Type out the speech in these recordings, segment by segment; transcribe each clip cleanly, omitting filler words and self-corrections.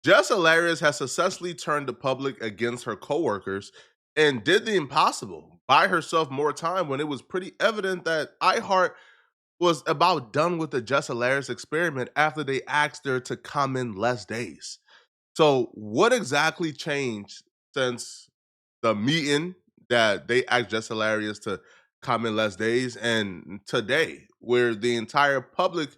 Jess Hilarious has successfully turned the public against her coworkers and did the impossible, buy herself more time when it was pretty evident that iHeart was about done with the Jess Hilarious experiment after they asked her to come in less days. So, what exactly changed since the meeting that they asked Jess Hilarious to come in less days and today, where the entire public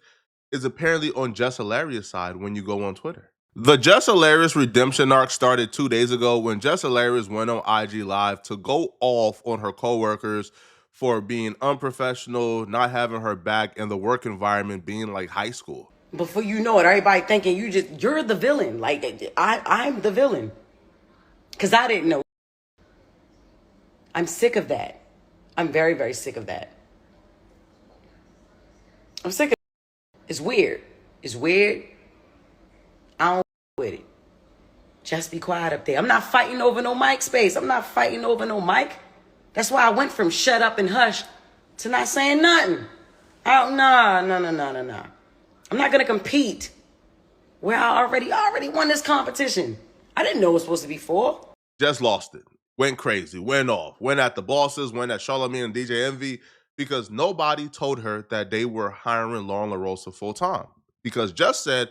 is apparently on Jess Hilarious' side when you go on Twitter? The Jess Hilarious redemption arc started 2 days ago when Jess Hilarious went on IG Live to go off on her coworkers for being unprofessional, not having her back, and the work environment being like high school. Before you know it, everybody thinking you're the villain. Like I'm the villain. Cause I didn't know. I'm sick of that. I'm very, very sick of that. I'm sick of it. It's weird. It's weird. I don't with it. Just be quiet up there. I'm not fighting over no mic space. I'm not fighting over no mic. That's why I went from shut up and hush to not saying nothing. Nah. I'm not gonna compete where I already won this competition. I didn't know it was supposed to be 4. Just lost it. Went crazy, went off, went at the bosses, went at Charlamagne and DJ Envy because nobody told her that they were hiring Lauren LaRosa full time. Because Just said,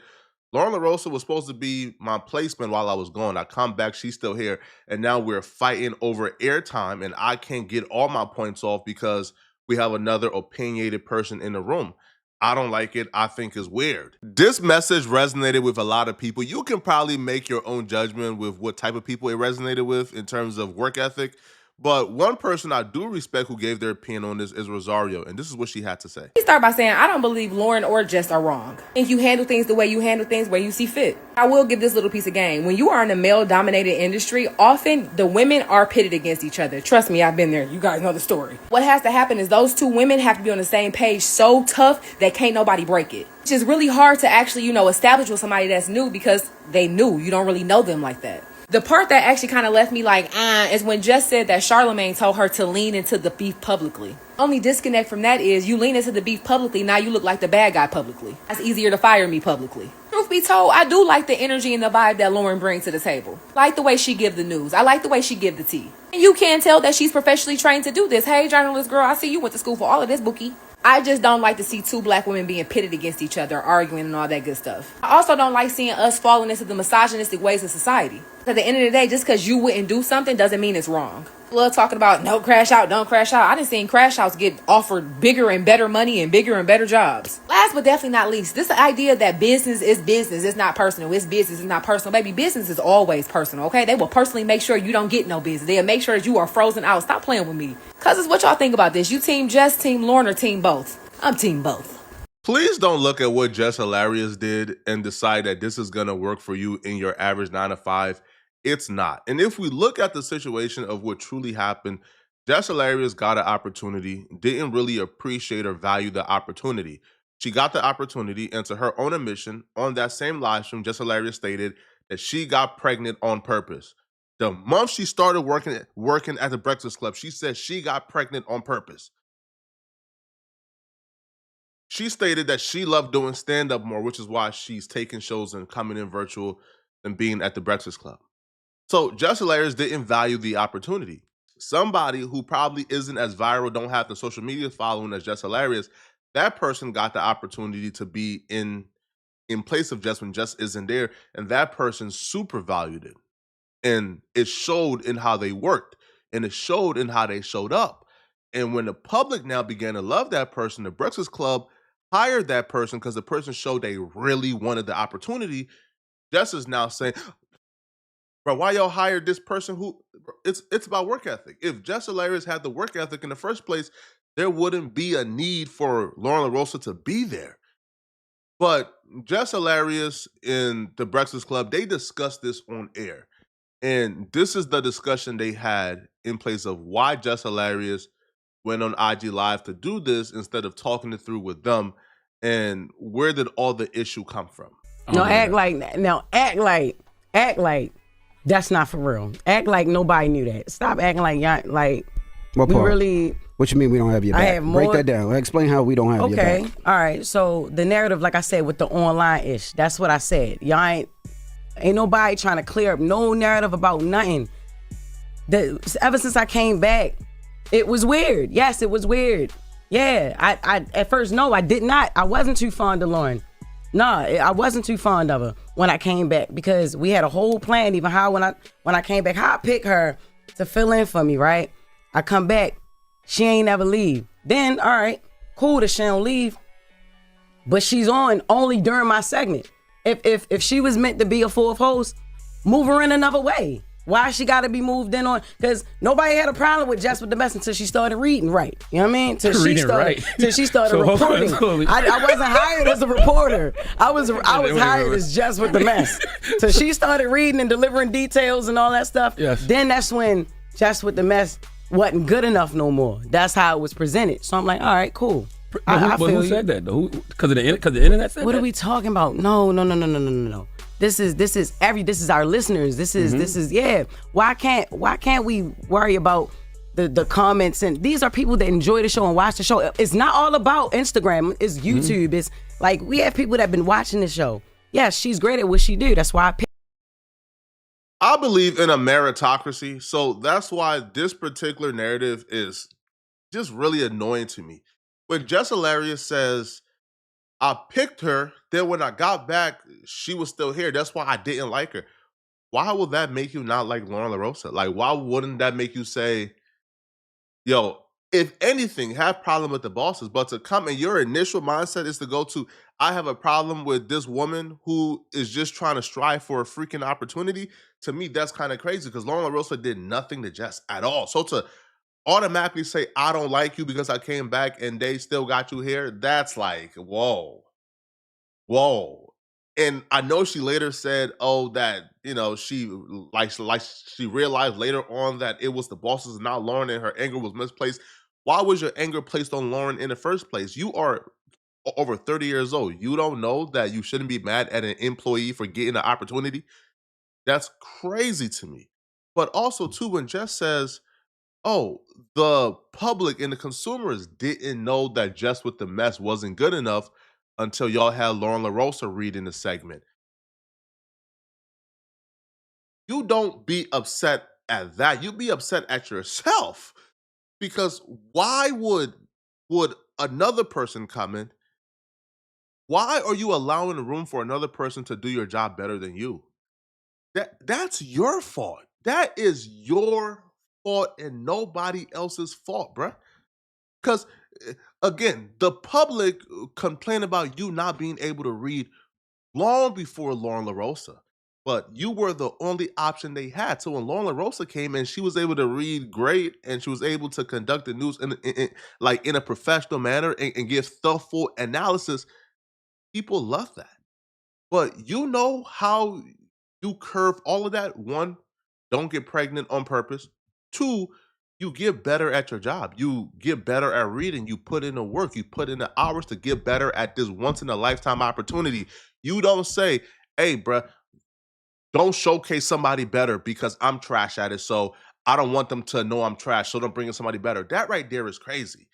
Lauren LaRosa was supposed to be my placement while I was gone. I come back, she's still here, and now we're fighting over airtime, and I can't get all my points off because we have another opinionated person in the room. I don't like it. I think it's weird. This message resonated with a lot of people. You can probably make your own judgment with what type of people it resonated with in terms of work ethic. But one person I do respect who gave their opinion on this is Rosario, and this is what she had to say. Let me start by saying I don't believe Lauren or Jess are wrong. I think you handle things the way you handle things where you see fit. I will give this little piece of game. When you are in a male-dominated industry, often the women are pitted against each other. Trust me, I've been there. You guys know the story. What has to happen is those two women have to be on the same page so tough that can't nobody break it. Which is really hard to actually, establish with somebody that's new because they new. You don't really know them like that. The part that actually kind of left me like, is when Jess said that Charlamagne told her to lean into the beef publicly. Only disconnect from that is you lean into the beef publicly, now you look like the bad guy publicly. It's easier to fire me publicly. Truth be told, I do like the energy and the vibe that Lauren brings to the table. I like the way she give the news. I like the way she give the tea. And you can tell that she's professionally trained to do this. Hey, journalist girl, I see you went to school for all of this, Bookie. I just don't like to see two black women being pitted against each other, arguing and all that good stuff. I also don't like seeing us falling into the misogynistic ways of society. At the end of the day, just because you wouldn't do something doesn't mean it's wrong. Love talking about no crash out, don't crash out. I done seen crash outs get offered bigger and better money and bigger and better jobs. Last but definitely not least, this idea that business is business, it's not personal. It's business, it's not personal. Baby, business is always personal, okay? They will personally make sure you don't get no business. They'll make sure that you are frozen out. Stop playing with me. Cousins, what y'all think about this? You team Jess, team Lauren, or team both? I'm team both. Please don't look at what Jess Hilarious did and decide that this is going to work for you in your average 9 to 5. It's not. And if we look at the situation of what truly happened, Jess Hilarious got an opportunity, didn't really appreciate or value the opportunity. She got the opportunity, and to her own admission, on that same live stream, Jess Hilarious stated that she got pregnant on purpose. The month she started working at the Breakfast Club, she said she got pregnant on purpose. She stated that she loved doing stand-up more, which is why she's taking shows and coming in virtual and being at the Breakfast Club. So Jess Hilarious didn't value the opportunity. Somebody who probably isn't as viral, don't have the social media following as Jess Hilarious, that person got the opportunity to be in place of Jess when Jess isn't there, and that person super valued it. And it showed in how they worked, and it showed in how they showed up. And when the public now began to love that person, the Breakfast Club hired that person because the person showed they really wanted the opportunity. Jess is now saying, bro, why y'all hired this person who, it's about work ethic. If Jess Hilarious had the work ethic in the first place, there wouldn't be a need for Lauren LaRosa to be there. But Jess Hilarious and the Breakfast Club, they discussed this on air. And this is the discussion they had in place of why Jess Hilarious went on IG Live to do this instead of talking it through with them, and where did all the issue come from? Act like that's not for real. Act like nobody knew that. Stop acting like y'all like what we part? Really. What you mean we don't have your back? I have more. Break that down. Explain how we don't have your back. Okay, all right. So the narrative, like I said, with the online ish, that's what I said. Y'all ain't. Ain't nobody trying to clear up no narrative about nothing. Ever since I came back, it was weird. Yes, it was weird. Yeah, I at first, no, I did not. I wasn't too fond of Lauren. Nah, I wasn't too fond of her when I came back because we had a whole plan. Even how when I came back, how I picked her to fill in for me, right? I come back, she ain't never leave. Then, all right, cool that she don't leave, but she's on only during my segment. If she was meant to be a fourth host, move her in another way. Why she got to be moved in on? Because nobody had a problem with Jess with the Mess until she started reading right. You know what I mean? Till she started reporting. I wasn't hired as a reporter. I was hired as Jess with the Mess. So she started reading and delivering details and all that stuff. Yes. Then that's when Jess with the Mess wasn't good enough no more. That's how it was presented. So I'm like, all right, cool. Who said that though? Because the internet said that? What are we talking about? No. This is our listeners. This is yeah. Why can't we worry about the comments? And these are people that enjoy the show and watch the show. It's not all about Instagram. It's YouTube. It's like we have people that have been watching the show. Yes, she's great at what she do. That's why I believe in a meritocracy, so that's why this particular narrative is just really annoying to me. When Jess Hilarious says, I picked her, then when I got back, she was still here. That's why I didn't like her. Why would that make you not like Lauren LaRosa? Like, why wouldn't that make you say, yo, if anything, have problem with the bosses, but to come and your initial mindset is to go to, I have a problem with this woman who is just trying to strive for a freaking opportunity. To me, that's kind of crazy because Lauren LaRosa did nothing to Jess at all. So to automatically say, I don't like you because I came back and they still got you here, that's like, whoa. And I know she later said, oh, that, you know, she realized later on that it was the bosses and not Lauren and her anger was misplaced. Why was your anger placed on Lauren in the first place? You are over 30 years old. You don't know that you shouldn't be mad at an employee for getting an opportunity? That's crazy to me. But also, too, when Jess says, oh, the public and the consumers didn't know that Jess with the Mess wasn't good enough until y'all had Lauren LaRosa reading the segment. You don't be upset at that. You be upset at yourself. Because why would another person come in? Why are you allowing room for another person to do your job better than you? That's your fault. That is your fault and nobody else's fault, bruh. Because, again, the public complain about you not being able to read long before Lauren LaRosa. But you were the only option they had. So when Lauren LaRosa came in, she was able to read great and she was able to conduct the news in a professional manner and give thoughtful analysis. People love that. But you know how you curve all of that? One, don't get pregnant on purpose. Two, you get better at your job. You get better at reading. You put in the work. You put in the hours to get better at this once-in-a-lifetime opportunity. You don't say, hey, bruh, don't showcase somebody better because I'm trash at it, so I don't want them to know I'm trash, so don't bring in somebody better. That right there is crazy.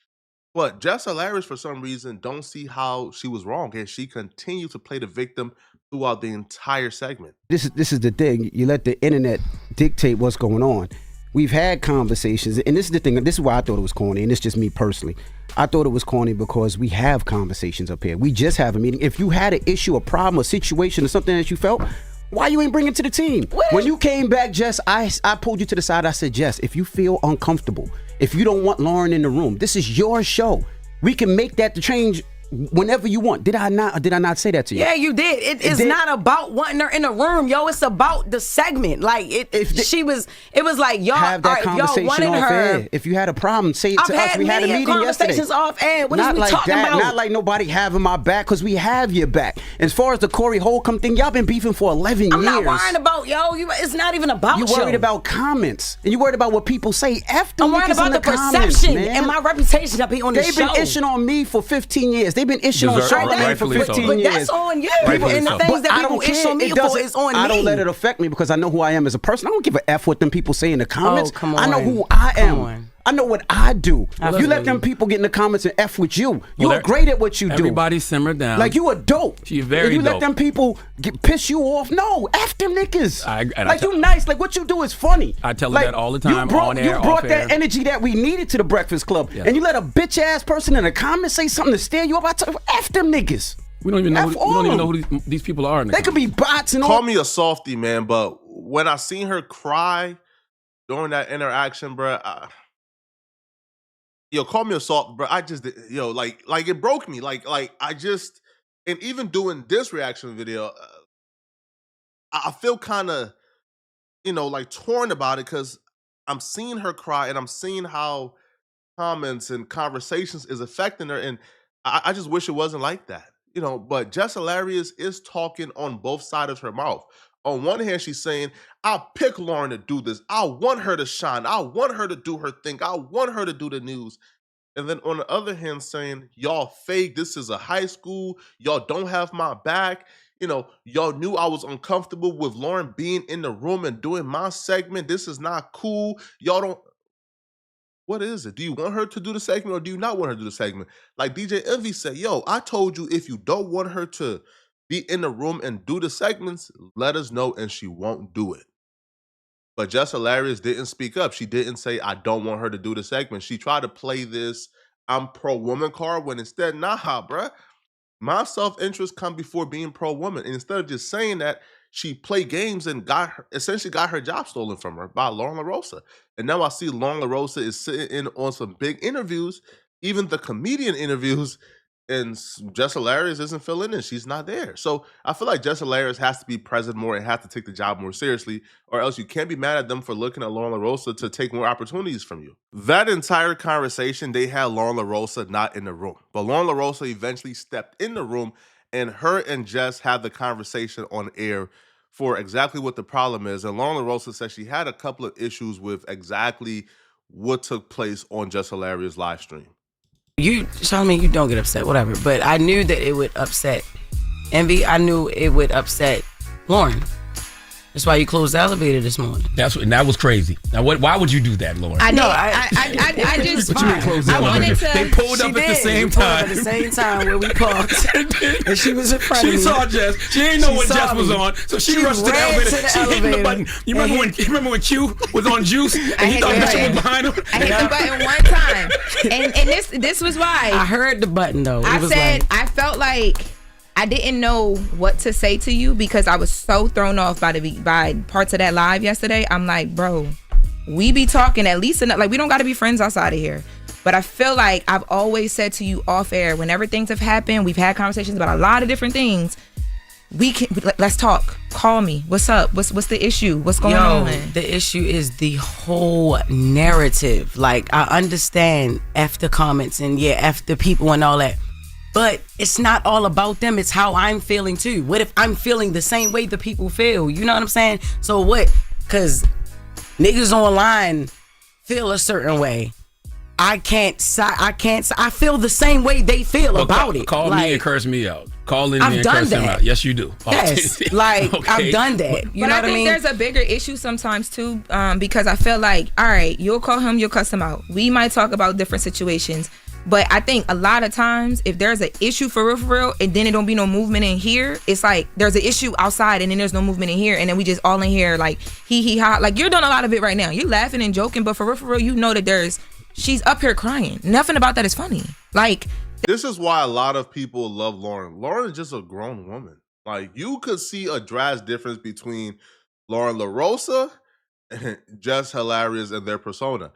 But Jess Hilarious, for some reason, don't see how she was wrong, and she continued to play the victim throughout the entire segment. This is the thing. You let the internet dictate what's going on. We've had conversations, and this is the thing. This is why I thought it was corny, and it's just me personally. I thought it was corny because we have conversations up here. We just have a meeting. If you had an issue, a problem, a situation, or something that you felt, why you ain't bring it to the team? When you came back, Jess, I pulled you to the side. I said, Jess, if you feel uncomfortable, if you don't want Lauren in the room, this is your show. We can make that the change whenever you want. Did I not? Or did I not say that to you? Yeah, you did. It's not about wanting her in the room, yo. It's about the segment. Like it was like y'all have that conversation y'all wanted off her. air. If you had a problem, say it to us. We had a meeting conversations yesterday. Off air. What not is we like talking that. about? Not like nobody having my back, because we have your back. As far as the Corey Holcomb thing, y'all been beefing for 11 years. I'm not worried about it's not even about you. You're worried about comments, and you're worried about what people say after. I'm worried about the perception and my reputation up here on the show. They've been ishing on me for 15 years. They've been ishing on Charlamagne for 15 years. But that's on you. And the things that people ish on me for is on me. I don't let it affect me because I know who I am as a person. I don't give a F what them people say in the comments. Oh, come on. I know who I am. I know what I do. Well, You let them people get in the comments and F with you. You are great at what you do. Everybody simmer down. Like, you are dope. She's very you dope. let them people piss you off. No, F them niggas. You nice. Like, what you do is funny. I tell her that all the time, on air, you brought off that air. energy that we needed to the Breakfast Club. Yeah. And you let a bitch ass person in the comments say something to stare you up. I tell you, F them niggas. We don't even know who these people are. They could be bots and all. Call me a softie, man, but when I seen her cry during that interaction, bro, call me a soft, bro. I just, like it broke me. Like I just, and even doing this reaction video, I feel kind of, like torn about it because I'm seeing her cry and I'm seeing how comments and conversations is affecting her, and I just wish it wasn't like that. But Jess Hilarious is talking on both sides of her mouth. On one hand, she's saying, I'll pick Lauren to do this. I want her to shine. I want her to do her thing. I want her to do the news. And then on the other hand, saying, y'all fake. This is a high school. Y'all don't have my back. Y'all knew I was uncomfortable with Lauren being in the room and doing my segment. This is not cool. Y'all don't. What is it? Do you want her to do the segment or do you not want her to do the segment? Like DJ Envy said, I told you if you don't want her to be in the room and do the segments, let us know, and she won't do it. But Jess Hilarious didn't speak up. She didn't say, I don't want her to do the segment. She tried to play this I'm pro-woman card when instead, nah, bruh. My self-interest come before being pro-woman. And instead of just saying that, she played games and essentially got her job stolen from her by Lauren LaRosa. And now I see Lauren LaRosa is sitting in on some big interviews, even the comedian interviews, and Jess Hilarious isn't filling in. She's not there. So I feel like Jess Hilarious has to be present more and have to take the job more seriously, or else you can't be mad at them for looking at Lauren LaRosa to take more opportunities from you. That entire conversation, they had Lauren LaRosa not in the room. But Lauren LaRosa eventually stepped in the room, and her and Jess had the conversation on air for exactly what the problem is. And Lauren LaRosa said she had a couple of issues with exactly what took place on Jess Hilarious' live stream. You telling me you don't get upset, whatever. But I knew that it would upset Envy. I knew it would upset Lauren. That's why you closed the elevator this morning. That was crazy. Now, why would you do that, Lauren? I just What you mean close the I wanted elevator? to. They pulled up at the same time. At the same time where we parked, and she was in front of me. She saw Jess. She didn't know what Jess was on, so she rushed to the ran elevator. to the She hit the elevator. button. You remember when Q was on Juice and he hit thought the Bishop button. was behind him? I hit the button one time, and this was why I heard the button though. I It was said like, I felt like I didn't know what to say to you because I was so thrown off by parts of that live yesterday. I'm like, bro, we be talking at least enough. Like, we don't got to be friends outside of here. But I feel like I've always said to you off air, whenever things have happened, we've had conversations about a lot of different things. Let's talk. Call me. What's up? What's the issue? What's going on? The issue is the whole narrative. Like, I understand F the comments and F the people and all that. But it's not all about them. It's how I'm feeling too. What if I'm feeling the same way the people feel? You know what I'm saying? So what? Because niggas online feel a certain way. I feel the same way they feel about it. Call me and curse me out. Call in I've me and done curse them that. out. Yes, you do. Yes, like I've done that. You But know I what I think mean? there's a bigger issue sometimes too, because I feel like, all right, you'll call him, you'll cuss him out. We might talk about different situations, but I think a lot of times if there's an issue for real, and then it don't be no movement in here, it's like there's an issue outside and then there's no movement in here, and then we just all in here like he ha. Like, you're doing a lot of it right now. You're laughing and joking, but for real, you know that she's up here crying. Nothing about that is funny. Like, this is why a lot of people love Lauren. Lauren is just a grown woman. Like, you could see a drastic difference between Lauren LaRosa and Jess Hilarious and their persona.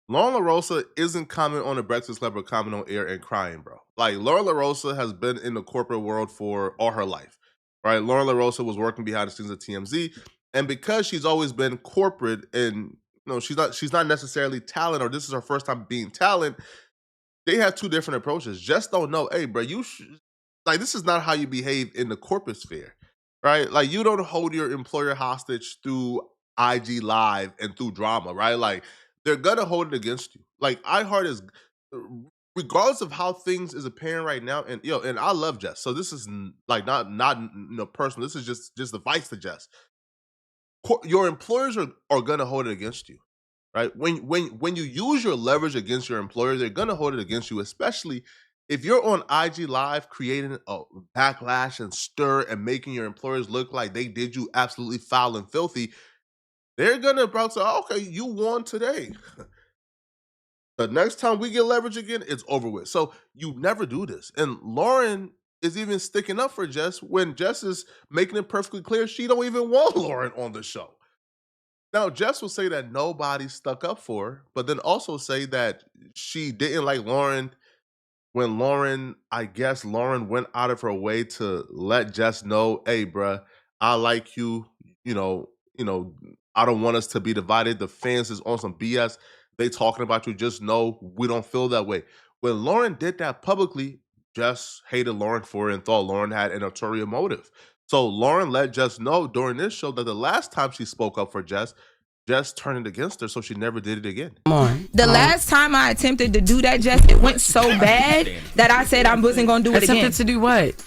Lauren LaRosa isn't commenting on the Breakfast Club or commenting on air and crying, bro. Like, Lauren LaRosa has been in the corporate world for all her life, right? Lauren LaRosa was working behind the scenes at TMZ, and because she's always been corporate and she's not necessarily talent, or this is her first time being talent, they have two different approaches. Just don't know, hey, bro, this is not how you behave in the corporate sphere, right? Like, you don't hold your employer hostage through IG Live and through drama, right? Like, they're gonna hold it against you. Like, iHeart is, regardless of how things is apparent right now, and and I love Jess, so this is like not personal. This is just advice to Jess. Your employers are gonna hold it against you. right? When you use your leverage against your employer, they're gonna hold it against you, especially if you're on IG Live creating a backlash and stir and making your employers look like they did you absolutely foul and filthy. They're gonna about say, okay, you won today. The next time we get leverage again, it's over with. So you never do this. And Lauren is even sticking up for Jess when Jess is making it perfectly clear she don't even want Lauren on the show. Now, Jess will say that nobody stuck up for her, but then also say that she didn't like Lauren when I guess Lauren went out of her way to let Jess know, hey, bruh, I like you. You know, I don't want us to be divided. The fans is on some BS. They talking about you. Just know we don't feel that way. When Lauren did that publicly, Jess hated Lauren for it and thought Lauren had an ulterior motive. So Lauren let Jess know during this show that the last time she spoke up for Jess, Jess turned it against her, so she never did it again. The last time I attempted to do that, Jess, it went so bad that I said I wasn't going to do it again. Attempted to do what?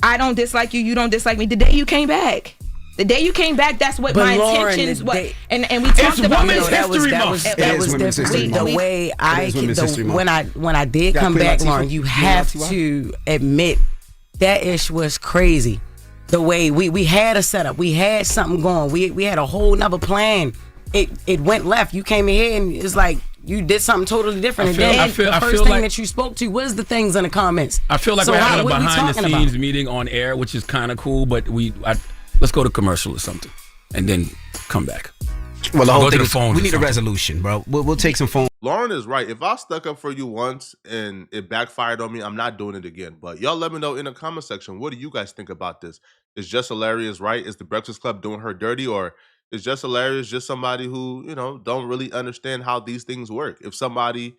I don't dislike you. You don't dislike me. The day you came back. The day you came back, that's what my intentions was. And we talked about it. That was different. The way when I did come back, Lauren, you have to admit that ish was crazy. The way we had a setup, we had something going, we had a whole nother plan. It went left. You came in here and it's like you did something totally different. The first thing that you spoke to was the things in the comments. I feel like we're having a behind the scenes meeting on air, which is kind of cool. But let's go to commercial or something, and then come back. Well, the whole thing is we need a resolution, bro. We'll take some phone. Lauren is right. If I stuck up for you once and it backfired on me, I'm not doing it again. But y'all let me know in the comment section. What do you guys think about this? Is Jess Hilarious right? Is the Breakfast Club doing her dirty? Or is Jess Hilarious just somebody who, don't really understand how these things work? If somebody,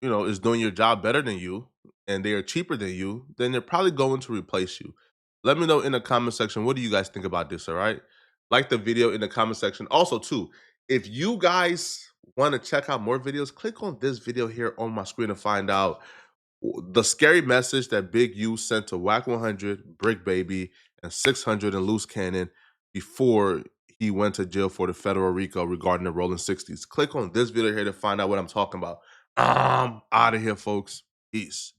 is doing your job better than you and they are cheaper than you, then they're probably going to replace you. Let me know in the comment section. What do you guys think about this? All right. Like the video in the comment section. Also, too, if you guys want to check out more videos, click on this video here on my screen to find out the scary message that Big U sent to Whack 100, Brick Baby, and 600 and Loose Cannon before he went to jail for the federal RICO regarding the Rolling 60s. Click on this video here to find out what I'm talking about. I'm out of here, folks. Peace.